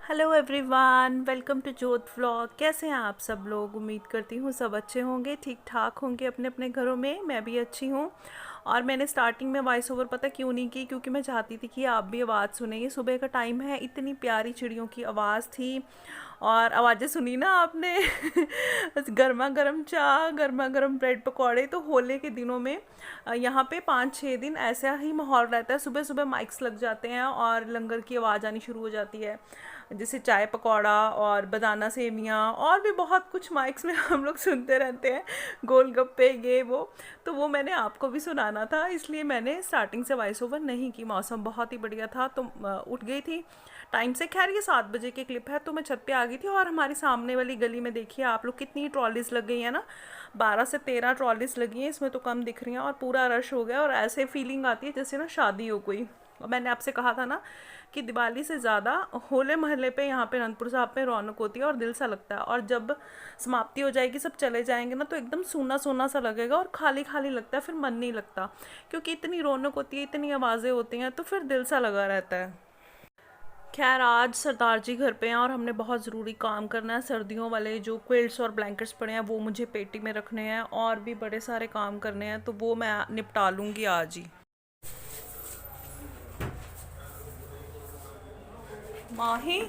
Hello everyone, welcome to जोत vlog. कैसे हैं आप सब लोग? उम्मीद करती हूँ सब अच्छे होंगे, ठीक ठाक होंगे अपने अपने घरों में। मैं भी अच्छी हूँ। और मैंने स्टार्टिंग में वॉइस ओवर पता क्यों नहीं की, क्योंकि मैं चाहती थी कि आप भी आवाज़ सुने। ये सुबह का टाइम है, इतनी प्यारी चिड़ियों की आवाज़ थी। और आवाज़ें सुनी ना आपने? गर्मा गर्म चाय, गर्मा गर्म ब्रेड पकौड़े। तो होली के दिनों में यहाँ पे 5-6 दिन ऐसा ही माहौल रहता है। सुबह सुबह माइक्स लग जाते हैं और लंगर की आवाज़ आनी शुरू हो जाती है, जैसे चाय पकौड़ा और बनाना सेमियाँ और भी बहुत कुछ माइक्स में हम लोग सुनते रहते हैं, गोलगप्पे ये वो। तो वो मैंने आपको भी सुनाना था, इसलिए मैंने स्टार्टिंग से वॉइस ओवर नहीं की। मौसम बहुत ही बढ़िया था तो उठ गई थी टाइम से। खैर ये 7 बजे की क्लिप है, तो मैं छत पे आ गई थी। और हमारी सामने वाली गली में देखिए आप लोग, कितनी ट्रॉलीज लग गई है ना। 12 से 13 ट्रॉलीज लगी हैं, इसमें तो कम दिख रही हैं। और पूरा रश हो गया और ऐसे फीलिंग आती है जैसे ना शादी हो कोई। और मैंने आपसे कहा था ना कि दिवाली से ज़्यादा होले महल्ले पे यहाँ पे अनंतपुर साहब में रौनक होती है और दिल सा लगता है। और जब समाप्ति हो जाएगी, सब चले जाएंगे ना, तो एकदम सूना सूना सा लगेगा और खाली खाली लगता है, फिर मन नहीं लगता। क्योंकि इतनी रौनक होती है, इतनी आवाज़ें होती हैं, तो फिर दिल सा लगा रहता है। खैर आज सरदार जी घर पे हैं और हमने बहुत ज़रूरी काम करना है। सर्दियों वाले जो क्विल्ट्स और ब्लैंकेट्स पड़े हैं वो मुझे पेटी में रखने हैं, और भी बड़े सारे काम करने हैं, तो वो मैं निपटा लूँगी आज ही। माही,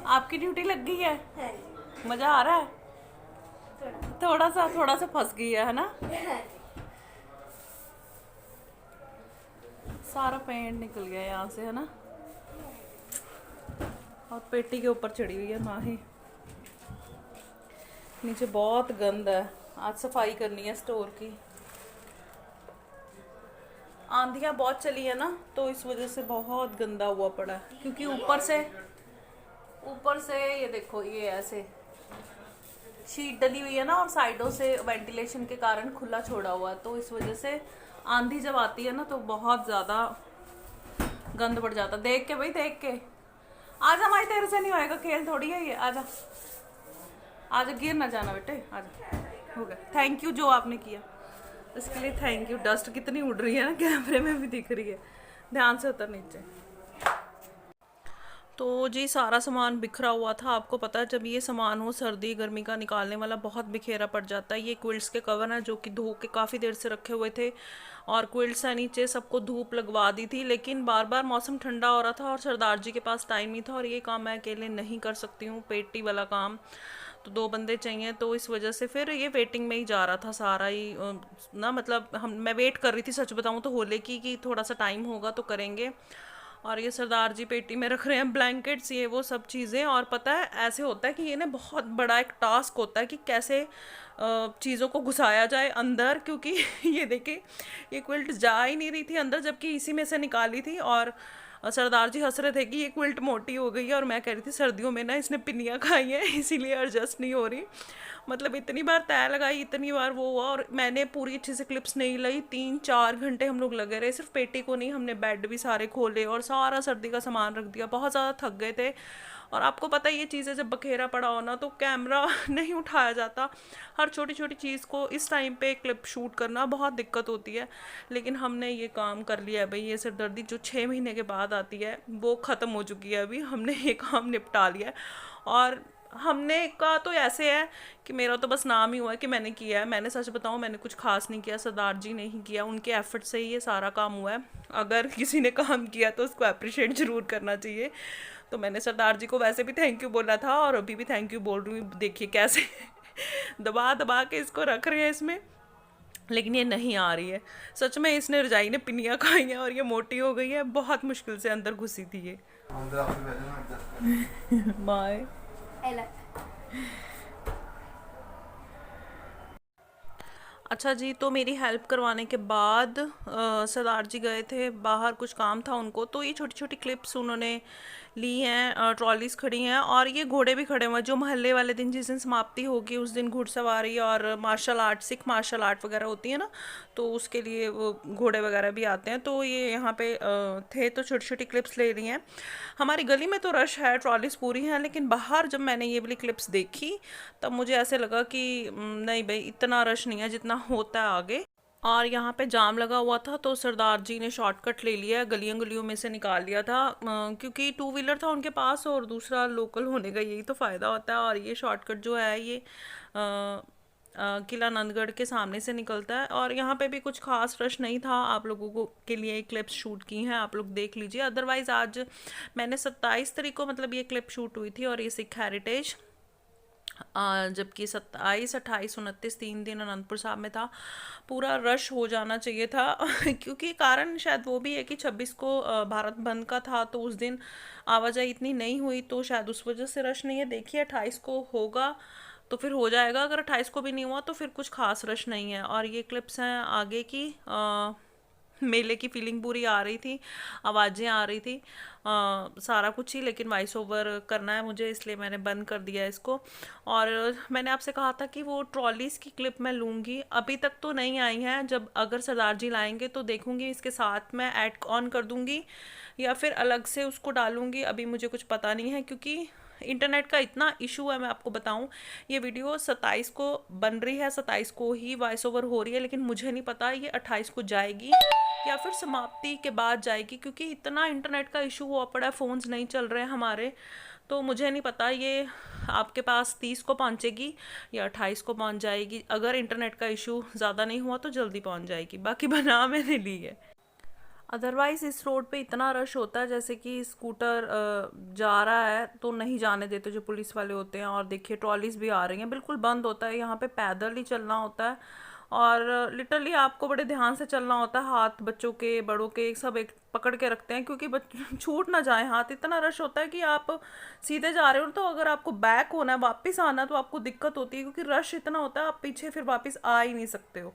आपकी ड्यूटी लग गई है? मज़ा आ रहा है? थोड़ा सा फंस गई है ना? सारा पेंट निकल गया यहाँ से, है ना? और पेटी के ऊपर चढ़ी हुई है माही। नीचे बहुत गंद है, आज सफाई करनी है स्टोर की। आंधियाँ बहुत चली है ना, तो इस वजह से बहुत गंदा हुआ पड़ा है। क्योंकि ऊपर से ये देखो, ये ऐसे शीट डली हुई है ना, और साइडों से वेंटिलेशन के कारण खुला छोड़ा हुआ है, तो इस वजह से आंधी जब आती है ना तो बहुत ज़्यादा गंद बढ़ जाता। देख के भाई, देख के। आजा माई, तेरे से नहीं होएगा, खेल थोड़ी है ये। आजा आजा, गिर ना जाना बेटे, आजा। हो गया, थैंक यू जो आपने किया इसके लिए, थैंक यू। डस्ट कितनी उड़ रही है ना, कैमरे में भी दिख रही है। ध्यान से उतर नीचे। तो जी सारा सामान बिखरा हुआ था। आपको पता है जब ये सामान हो सर्दी गर्मी का निकालने वाला, बहुत बिखेरा पड़ जाता है। ये क्विल्ट्स के कवर हैं जो कि धो के काफ़ी देर से रखे हुए थे, और क्विल्ट्स है नीचे, सबको धूप लगवा दी थी। लेकिन बार बार मौसम ठंडा हो रहा था और सरदार जी के पास टाइम नहीं था, और ये काम मैं अकेले नहीं कर सकती हूँ, पेटी वाला काम। तो 2 बंदे चाहिए, तो इस वजह से फिर ये वेटिंग में ही जा रहा था सारा ही ना। मतलब हम मैं वेट कर रही थी, सच बताऊँ तो, होले की कि थोड़ा सा टाइम होगा तो करेंगे। और ये सरदार जी पेटी में रख रहे हैं ब्लैंकेट्स, ये वो सब चीज़ें। और पता है ऐसे होता है कि ये ना बहुत बड़ा एक टास्क होता है कि कैसे चीज़ों को घुसाया जाए अंदर। क्योंकि ये देखिए, ये क्विल्ट जा ही नहीं रही थी अंदर, जबकि इसी में से निकाली थी। और सरदार जी हंस रहे थे कि ये क्विल्ट मोटी हो गई है, और मैं कह रही थी सर्दियों में ना इसने पिन्नियाँ खाई हैं इसीलिए एडजस्ट नहीं हो रही। मतलब इतनी बार तय लगाई, इतनी बार वो हुआ, और मैंने पूरी अच्छे से क्लिप्स नहीं लाई। 3-4 घंटे हम लोग लगे रहे, सिर्फ पेटी को नहीं, हमने बेड भी सारे खोले और सारा सर्दी का सामान रख दिया। बहुत ज़्यादा थक गए थे। और आपको पता है ये चीज़ें जब बखेरा पड़ा हो ना, तो कैमरा नहीं उठाया जाता। हर छोटी छोटी चीज़ को इस टाइम पे क्लिप शूट करना बहुत दिक्कत होती है। लेकिन हमने ये काम कर लिया है भाई। ये सिरदर्दी जो 6 महीने के बाद आती है वो ख़त्म हो चुकी है। अभी हमने ये काम निपटा लिया है। और हमने का तो ऐसे है कि मेरा तो बस नाम ही हुआ है कि मैंने किया है। मैंने सच बताऊं, मैंने कुछ खास नहीं किया, सरदार जी ने ही किया, उनके एफर्ट से ही ये सारा काम हुआ है। अगर किसी ने काम किया तो उसको अप्रिशिएट ज़रूर करना चाहिए। तो मैंने सरदार जी को वैसे भी थैंक यू बोला था, और अभी भी थैंक यू बोल रही हूँ। देखिए कैसे दबा दबा के इसको रख रहे हैं इसमें, लेकिन ये नहीं आ रही है। सच में इसने रजाई ने पिनियाँ खाई हैं और ये मोटी हो गई है। बहुत मुश्किल से अंदर घुसी थी ये। बाय। अच्छा जी, तो मेरी हेल्प करवाने के बाद सरदार जी गए थे बाहर, कुछ काम था उनको। तो ये छोटी छोटी क्लिप्स उन्होंने ली हैं, ट्रॉलीज खड़ी हैं, और ये घोड़े भी खड़े हुए हैं। जो मोहल्ले वाले दिन, जिस दिन समाप्ति होगी, उस दिन घुड़सवारी और martial art, Sikh martial art वगैरह होती है ना, तो उसके लिए वो घोड़े वगैरह भी आते हैं। तो ये यहाँ पे थे, तो छोटी छोटी क्लिप्स ले रही हैं। हमारी गली में तो रश है, ट्रॉलीज पूरी हैं, लेकिन बाहर जब मैंने ये वाली क्लिप्स देखी, तब मुझे ऐसे लगा कि नहीं भाई, इतना रश नहीं है जितना होता है आगे। और यहाँ पे जाम लगा हुआ था तो सरदार जी ने शॉर्टकट ले लिया, गलियों गलियों में से निकाल लिया था, क्योंकि टू व्हीलर था उनके पास और दूसरा लोकल होने का यही तो फ़ायदा होता है। और ये शॉर्टकट जो है ये किला नंदगढ़ के सामने से निकलता है। और यहाँ पे भी कुछ खास रश नहीं था, आप लोगों को के लिए क्लिप्स शूट की हैं, आप लोग देख लीजिए। अदरवाइज़ आज मैंने 27 तारीख को मतलब ये क्लिप शूट हुई थी और ये सिख हेरिटेज, जबकि 27, 28, 29 3 दिन अनंतपुर साहब में था। पूरा रश हो जाना चाहिए था क्योंकि कारण शायद वो भी है कि 26 को भारत बंद का था, तो उस दिन आवाजाही इतनी नहीं हुई, तो शायद उस वजह से रश नहीं है। देखिए 28 को होगा तो फिर हो जाएगा, अगर 28 को भी नहीं हुआ तो फिर कुछ खास रश नहीं है। और ये क्लिप्स हैं आगे की, मेले की फीलिंग पूरी आ रही थी, आवाज़ें आ रही थी, सारा कुछ ही, लेकिन वॉइस ओवर करना है मुझे इसलिए मैंने बंद कर दिया इसको। और मैंने आपसे कहा था कि वो ट्रॉलीज़ की क्लिप मैं लूँगी, अभी तक तो नहीं आई हैं, जब अगर सरदार जी लाएंगे तो देखूँगी, इसके साथ मैं ऐड ऑन कर दूँगी या फिर अलग से उसको डालूँगी, अभी मुझे कुछ पता नहीं है, क्योंकि इंटरनेट का इतना इशू है। मैं आपको बताऊं, ये वीडियो 27 को बन रही है, 27 को ही वॉइस ओवर हो रही है, लेकिन मुझे नहीं पता ये 28 को जाएगी या फिर समाप्ति के बाद जाएगी, क्योंकि इतना इंटरनेट का इशू हुआ पड़ा है, फ़ोन्स नहीं चल रहे हैं हमारे, तो मुझे नहीं पता ये आपके पास 30 को पहुंचेगी या 28 को पहुंच जाएगी। अगर इंटरनेट का इशू ज़्यादा नहीं हुआ तो जल्दी पहुंच जाएगी, बाकी बना मैंने ली है। अदरवाइज़ इस रोड पे इतना रश होता है, जैसे कि स्कूटर जा रहा है तो नहीं जाने देते जो पुलिस वाले होते हैं। और देखिए ट्रॉलीज भी आ रही हैं, बिल्कुल बंद होता है, यहाँ पे पैदल ही चलना होता है और लिटरली आपको बड़े ध्यान से चलना होता है। हाथ बच्चों के बड़ों के सब एक पकड़ के रखते हैं, क्योंकि छूट ना जाए हाथ, इतना रश होता है कि आप सीधे जा रहे हो तो अगर आपको बैक होना है, वापस आना, तो आपको दिक्कत होती है, क्योंकि रश इतना होता है, आप पीछे फिर वापस आ ही नहीं सकते हो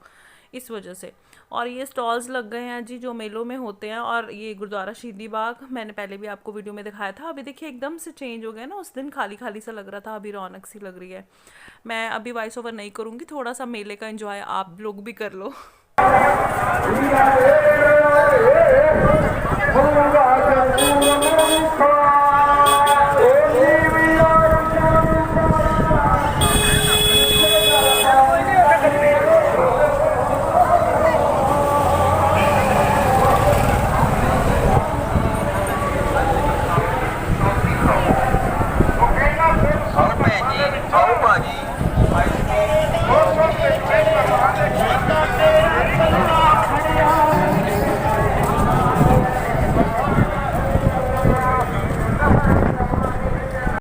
इस वजह से। और ये स्टॉल्स लग गए हैं जी जो मेलों में होते हैं। और ये गुरुद्वारा शहीदी बाग मैंने पहले भी आपको वीडियो में दिखाया था, अभी देखिए एकदम से चेंज हो गया ना, उस दिन खाली खाली सा लग रहा था, अभी रौनक सी लग रही है। मैं अभी वॉइस ओवर नहीं करूँगी, थोड़ा सा मेले का एंजॉय आप लोग भी कर लो।